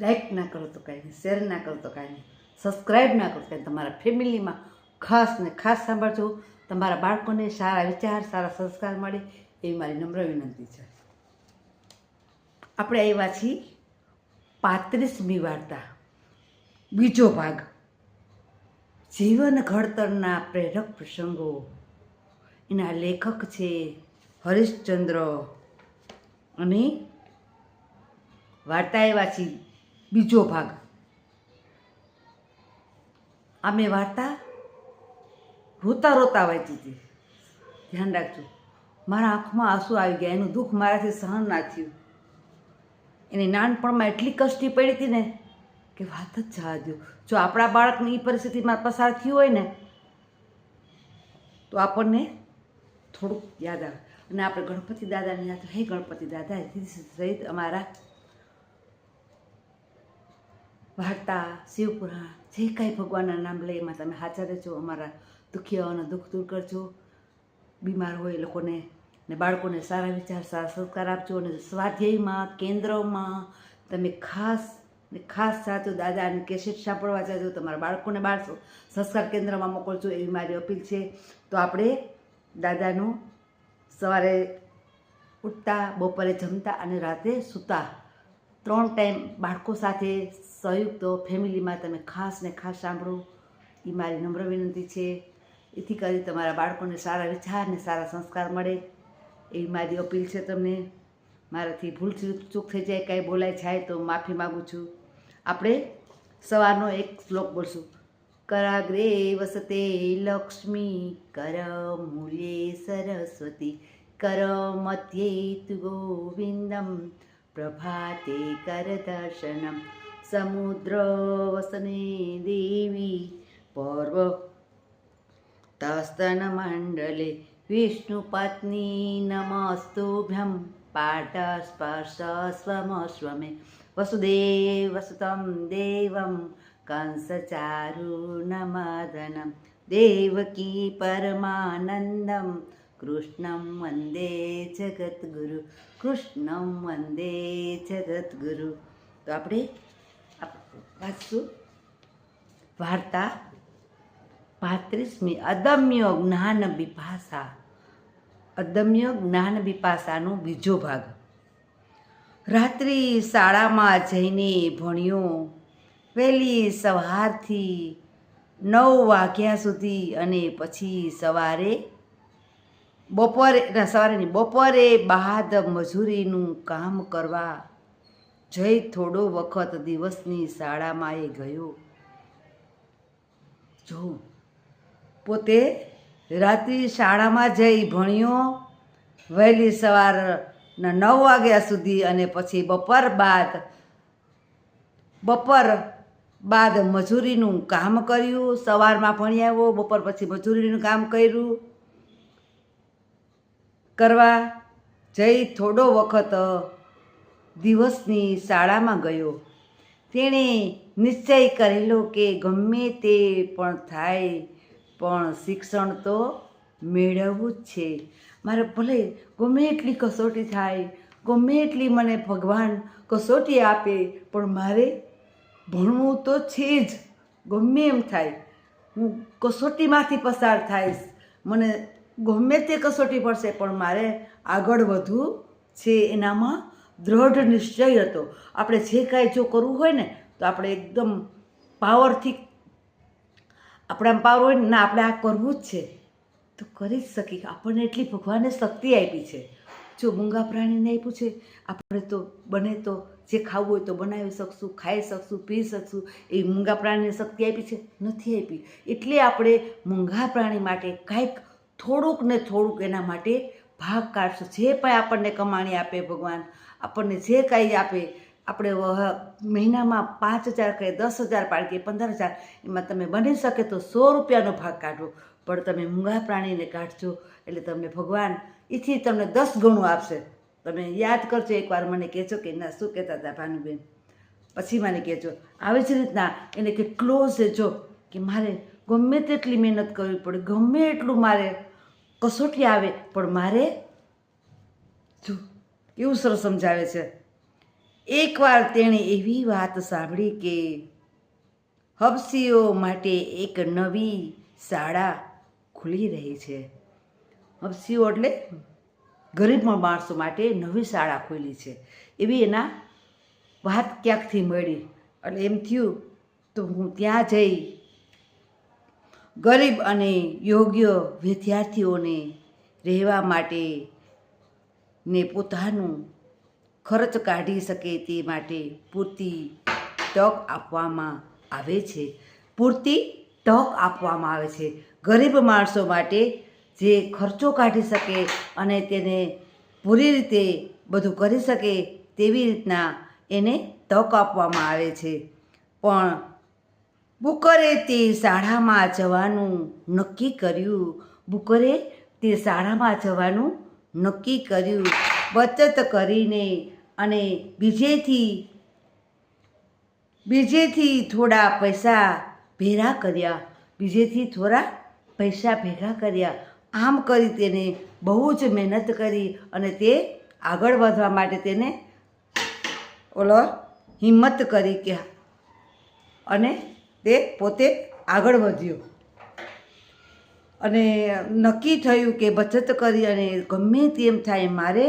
Like ના કરો તો કાંઈ નહીં, શેર ના કરો તો કાંઈ નહીં, સબસ્ક્રાઈબ ના કરો તો કાંઈ. તમારા ફેમિલીમાં ખાસ ને ખાસ સાંભળજો. તમારા બાળકોને સારા વિચાર, સારા સંસ્કાર મળે એવી મારી નમ્ર વિનંતી છે. આપણે આવ્યા છીએ 35મી વાર્તા, બીજો ભાગ. જીવન ઘડતરના પ્રેરક પ્રસંગો. એના લેખક છે હરીશચંદ્ર અને વાર્તા આવ્યા છીએ બીજો ભાગ. આ મેં વાર્તા રોતા રોતા વાંચી હતી. ધ્યાન રાખજો, મારા આંખમાં આંસુ આવી ગયા. એનું દુઃખ મારાથી સહન ના થયું. એની નાનપણમાં એટલી કષ્ટી પડી હતી ને કે વાત જ જવા દો. જો આપણા બાળકને એ પરિસ્થિતિમાં પસાર થયું હોય ને તો આપણને થોડુંક યાદ આવે. અને આપણે ગણપતિ દાદાને યાદ, હે ગણપતિ દાદા સહિત અમારા વાર્તા, શિવપુરાણ, જે કાંઈ ભગવાનના નામ લઈ એમાં તમે હાજર રહેજો. અમારા દુખિયાઓને દુઃખ દૂર કરજો. બીમાર હોય એ લોકોને ને બાળકોને સારા વિચાર, સારા સંસ્કાર આપજો. અને સ્વાધ્યાયમાં, કેન્દ્રમાં તમે ખાસ ને ખાસ સાચો દાદાની કેસેટ સાંભળવા જાજો. તમારા બાળકોને બાળ સંસ્કાર કેન્દ્રમાં મોકલજો એવી મારી અપીલ છે. તો આપણે દાદાનું સવારે ઉઠતા, બપોરે જમતા અને રાતે સૂતા 3 ટાઈમ બાળકો સાથે સંયુક્ત ફેમિલીમાં તમે ખાસ ને ખાસ સાંભળો એ મારી નમ્ર વિનંતી છે. એથી કરી તમારા બાળકોને સારા વિચાર ને સારા સંસ્કાર મળે એવી મારી અપીલ છે તમને. મારાથી ભૂલ ચૂક થઈ જાય, કાંઈ બોલાય જાય તો માફી માગું છું. આપણે સવારનો એક શ્લોક બોલશું. કરાગ્રે વસતે લક્ષ્મી, કર મૂલ્યે સરસ્વતી, કર મધ્યે તુ ગોવિંદમ, પ્રભાતે કર દર્શનમ, સમુદ્ર વસને દેવી, પર્વ તસ્તન મંડલે, વિષ્ણુ પત્ની નમસ્તુભ્યમ, પાઠ સ્પર્શ સ્વમે, વસુદેવ વસુતમ દેવમ, કંસ ચારુણમદનમ, દેવકી પરમાનંદમ, કૃષ્ણમ વંદે જગદ્ગુરુ, કૃષ્ણમ વંદે જગદ્ગુરુ. તો આપણે વાંચશું વાર્તા 35મી, અદમ્ય જ્ઞાન બિપાસા. અદમ્ય જ્ઞાન બિપાસાનો બીજો ભાગ. રાત્રિ શાળામાં જઈને ભણ્યો, વહેલી સવારથી 9 વાગ્યા સુધી, અને પછી બપોરે બાદ મજૂરીનું કામ કરવા જઈ થોડો વખત દિવસની શાળામાં એ ગયો. જો પોતે રાત્રિ શાળામાં જઈ ભણ્યો, વહેલી સવારના 9 વાગ્યા સુધી, અને પછી બપોર બાદ મજૂરીનું કામ કર્યું. સવારમાં ભણી આવ્યો, બપોર પછી મજૂરીનું કામ કર્યું. કરવા જઈ થોડો વખત દિવસની શાળામાં ગયો. તેણે નિશ્ચય કરેલો કે ગમે તે પણ થાય પણ શિક્ષણ તો મેળવવું જ છે. મારે ભલે ગમે એટલી કસોટી થાય, ગમે એટલી મને ભગવાન કસોટી આપે, પણ મારે ભણવું તો છે જ. ગમે એમ થાય, હું કસોટીમાંથી પસાર થઈશ. મને ગમે તે કસોટી પડશે પણ મારે આગળ વધવું છે. એનામાં દૃઢ નિશ્ચય હતો. આપણે જે કાંઈ જો કરવું હોય ને તો આપણે એકદમ પાવરથી, આપણામાં પાવર હોય ને, ના આપણે આ કરવું જ છે તો કરી જ શકીએ. આપણને એટલી ભગવાને શક્તિ આપી છે. જો મૂંગા પ્રાણીને આપ્યું છે, આપણે તો બને તો જે ખાવું હોય તો બનાવી શકશું, ખાઈ શકશું, પી શકશું. એ મૂંગા પ્રાણીને શક્તિ આપી છે? નથી આપી. એટલે આપણે મૂંગા પ્રાણી માટે કાંઈક થોડુંક ને થોડુંક એના માટે ભાગ કાઢશું. જે પણ આપણને કમાણી આપે ભગવાન, આપણને જે કાંઈ આપે, આપણે મહિનામાં 5,000 કે 10,000 પાડીએ, 15,000, એમાં તમે બની શકે તો 100 રૂપિયાનો ભાગ કાઢો. પણ તમે મૂંગા પ્રાણીને કાઢજો એટલે તમને ભગવાન એથી તમને 10 ગણું આપશે. તમે યાદ કરજો, એકવાર મને કહેજો કે ના શું કહેતા હતા ભાનુબેન, પછી મને કહેજો. આવી જ રીતના એને કેટલો છે કે મારે ગમે તેટલી મહેનત કરવી પડે, ગમે એટલું મારે કસોટી આવે, પણ મારે જો કેવું સરસ સમજાવે છે એકવાર તેણે એવી વાત સાંભળી કે હબસીઓ માટે એક નવી શાળા ખુલી રહી છે. હબસીઓ એટલે ગરીબ માણસો માટે નવી શાળા ખુલી છે એવી એના વાત ક્યાંકથી મળી. એટલે એમ થયું તો હું ત્યાં જઈ ગરીબ અને યોગ્ય વિદ્યાર્થીઓને રહેવા માટે ને પોતાનું ખર્ચ કાઢી શકે તે માટે પૂરતી તક આપવામાં આવે છે. પૂરતી તક આપવામાં આવે છે ગરીબ માણસો માટે, જે ખર્ચો કાઢી શકે અને તેને પૂરી રીતે બધું કરી શકે તેવી રીતના એને તક આપવામાં આવે છે. પણ બુકરે તે શાળામાં જવાનું નક્કી કર્યું. બુકરે તે શાળામાં જવાનું નક્કી કર્યું. બચત કરીને અને બીજેથી થોડા પૈસા ભેગા કર્યા. આમ કરી તેને બહુ જ મહેનત કરી અને તે આગળ વધવા માટે તેને હિંમત કરી કે અને તે પોતે આગળ વધ્યો અને નક્કી થયું કે બચત કરી અને ગમે તેમ થાય મારે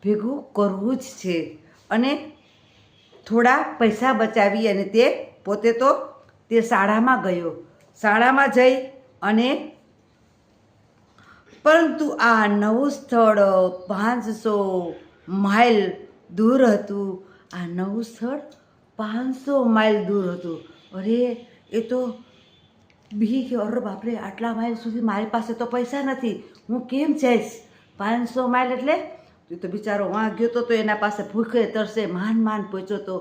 ભેગું કરવું જ છે. અને થોડા પૈસા બચાવી અને તે પોતે તો તે શાળામાં ગયો. શાળામાં જઈ અને પરંતુ આ નવું સ્થળ 500 માઇલ દૂર હતું. આ નવું સ્થળ 500 માઇલ દૂર હતું. અરે એ તો બી કે અરે બાપરે, આટલા માઇલ સુધી મારી પાસે તો પૈસા નથી, હું કેમ જઈશ? 500 માઇલ એટલે એ તો બિચારો વાં ગયો તો એના પાસે ભૂખે તરસે માંડ પહોંચ્યો તો.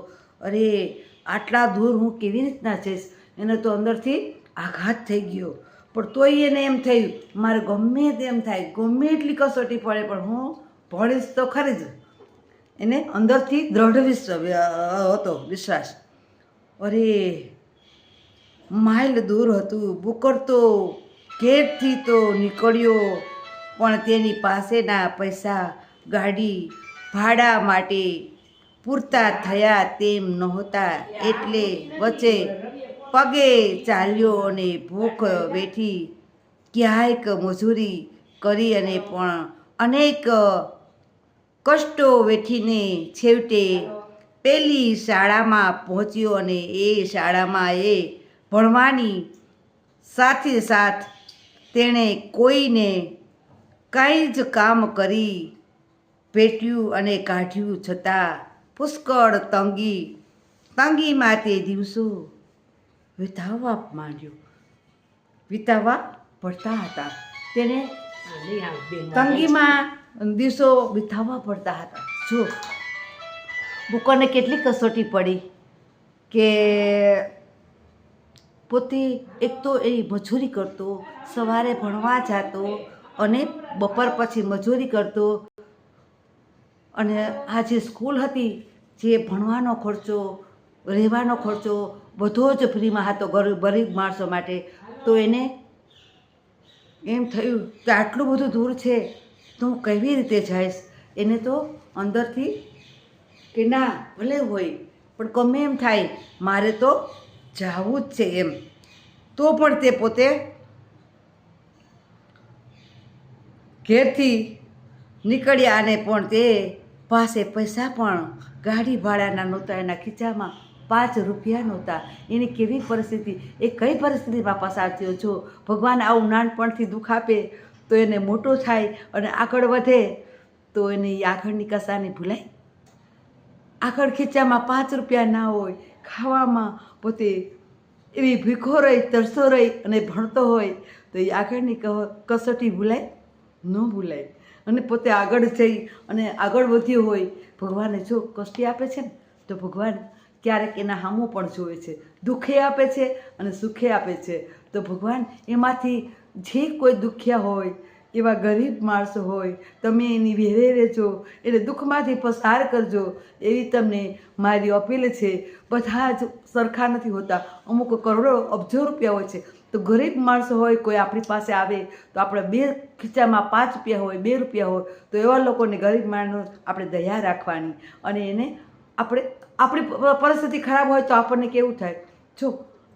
અરે આટલા દૂર હું કેવી રીતના જઈશ? એને તો અંદરથી આઘાત થઈ ગયો. પણ તોય એને એમ થયું મારે ગમે તેમ થાય, ગમે એટલી કસોટી પડે પણ હું ભણીશ તો ખરી જ. એને અંદરથી દ્રઢ વિશ્વાસ. અરે માઇલ દૂર હતું. બુકર તો ઘેરથી તો નીકળ્યો પણ તેની પાસેના પૈસા ગાડી ભાડા માટે પૂરતા થયા તેમ નહોતા. એટલે વચ્ચે પગે ચાલ્યો અને ભૂખ વેઠી ક્યાંક મજૂરી કરી અને પણ અનેક કષ્ટો વેઠીને છેવટે પેલી શાળામાં પહોંચ્યો. અને એ શાળામાં એ ભણવાની સાથે તેણે કોઈને કાંઈ જ કામ કરી પેટ્યું અને કાઢ્યું, છતાં પુષ્કળ તંગીમાં તે દિવસો વિતાવવા પડતા હતા. તેને તંગીમાં દિવસો વિતાવવા પડતા હતા. જો બુકરને કેટલી કસોટી પડી કે પોતે એક તો એ મજૂરી કરતો, સવારે ભણવા જતો અને બપોર પછી મજૂરી કરતો. અને આ જે સ્કૂલ હતી, જે ભણવાનો ખર્ચો, રહેવાનો ખર્ચો બધો જ ફ્રીમાં હતો ગરીબ માણસો માટે. તો એને એમ થયું કે આટલું બધું દૂર છે તો હું કેવી રીતે જઈશ? એને તો અંદરથી કે ના ભલે હોય પણ ગમે એમ થાય મારે તો જવું જ છે એમ. તો પણ તે પોતે ઘેરથી નીકળ્યા અને પણ તે પાસે પૈસા પણ ગાડી ભાડાના નહોતા. એના ખીચામાં 5 રૂપિયા નહોતા. એની કેવી પરિસ્થિતિ, એ કઈ પરિસ્થિતિમાં પસાર થયો? જો ભગવાન આવું નાનપણથી દુઃખ આપે તો એને મોટો થાય અને આગળ વધે તો એને આગળની કસાની ભૂલાય. આગળ ખીચામાં 5 રૂપિયા ના હોય, ખાવામાં પોતે એવી ભીખો રહી, તરસો રહી અને ભણતો હોય તો એ આગળની કસોટી ભૂલાય? ન ભૂલાય. અને પોતે આગળ જઈ અને આગળ વધ્યો હોય. ભગવાને જો કષ્ટી આપે છે ને તો ભગવાન ક્યારેક એના સામું પણ જોવે છે, દુઃખે આપે છે અને સુખે આપે છે. તો ભગવાન એમાંથી જે કોઈ દુખ્યા હોય, એવા ગરીબ માણસો હોય, તમે એની વેરે રહેજો, એને દુઃખમાંથી પસાર કરજો, એવી તમને મારી અપીલ છે. બધા જ સરખા નથી હોતા. અમુક કરોડો અબજો રૂપિયા હોય છે. તો ગરીબ માણસો હોય, કોઈ આપણી પાસે આવે તો આપણે 2 ખીચામાં 5 રૂપિયા હોય, 2 રૂપિયા હોય, તો એવા લોકોને ગરીબ માણસો આપણે દયા રાખવાની અને એને આપણે આપણી પરિસ્થિતિ ખરાબ હોય તો આપણને કેવું થાય, જો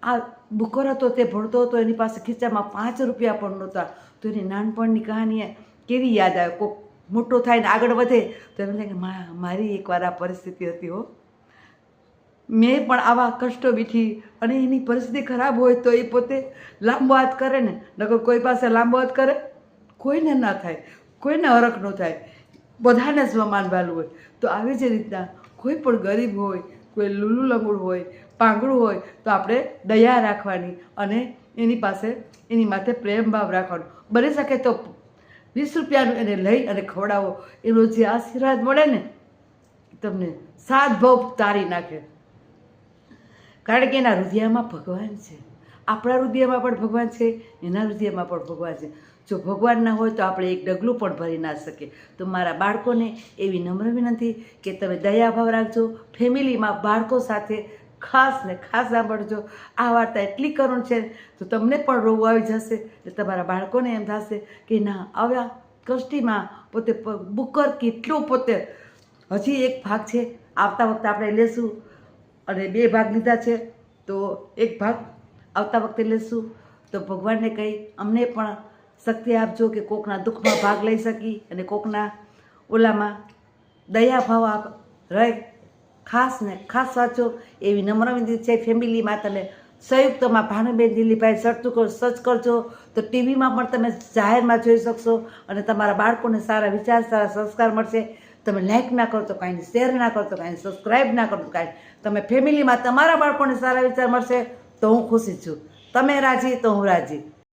આ બુકર હતો તે ભણતો હતો, એની પાસે ખીચામાં 5 રૂપિયા પણ નહોતા, તો એની નાનપણની કહાની કેવી યાદ આવે. કોઈક મોટો થાય ને આગળ વધે તો એમ લાગે મારી એકવાર આ પરિસ્થિતિ હતી હો, મેં પણ આવા કષ્ટો વીઠી. અને એની પરિસ્થિતિ ખરાબ હોય તો એ પોતે લાંબો હાથ કરે ને, નકર કોઈ પાસે લાંબો હાથ કરે કોઈને ના થાય, કોઈને હરખ ન થાય, બધાને જ માનવાલું હોય. તો આવી જ રીતના કોઈ પણ ગરીબ હોય, કોઈ લૂલું લંગડું હોય, પાંગળું હોય તો આપણે દયા રાખવાની અને એની પાસે એની માથે પ્રેમ ભાવ રાખવાનો. બની શકે તો 20 રૂપિયાનું એને લઈ અને ખવડાવો. એનો જે આશીર્વાદ મળે ને તમને 7 ભાવ તારી નાખે. કારણ કે એના હૃદયમાં ભગવાન છે, આપણા હૃદયમાં પણ ભગવાન છે, એના હૃદયમાં પણ ભગવાન છે. જો ભગવાન ના હોય તો આપણે એક ડગલું પણ ભરી ના શકીએ. તો મારા બાળકોને એવી નમ્ર વિનંતી કે તમે દયાભાવ રાખજો. ફેમિલીમાં બાળકો સાથે ખાસ ને ખાસ સાંભળજો. આ વાર્તા એટલી કરુણ છે તો તમને પણ રોવું આવી જશે ને તમારા બાળકોને એમ થશે કે ના, આવા કષ્ટીમાં પોતે બુકર કેટલું પોતે. હજી એક ભાગ છે, આવતા વખતે આપણે લેશું, અને 2 ભાગ લીધા છે તો એક ભાગ આવતા વખતે લેશું. તો ભગવાનને કહી અમને પણ શક્તિ આપજો કે કોકના દુઃખમાં ભાગ લઈ શકી અને કોકના ઓલામાં દયાભાવ રહે. ખાસ ને ખાસ વાંચો એવી નમ્ર વિનંતી છે. ફેમિલીમાં તમે સંયુક્તમાં ભાનુબેન દિલીપભાઈ સર્ચ કરજો તો ટીવીમાં પણ તમે જાહેરમાં જોઈ શકશો અને તમારા બાળકોને સારા વિચાર, સારા સંસ્કાર મળશે. તમે લાઈક ના કરો તો કાંઈ, શેર ના કરો તો કાંઈ, સબસ્ક્રાઈબ ના કરો તો કાંઈ. તમે ફેમિલીમાં તમારા બાળકોને સારા વિચાર મળશે તો હું ખુશી છું. તમે રાજી તો હું રાજી.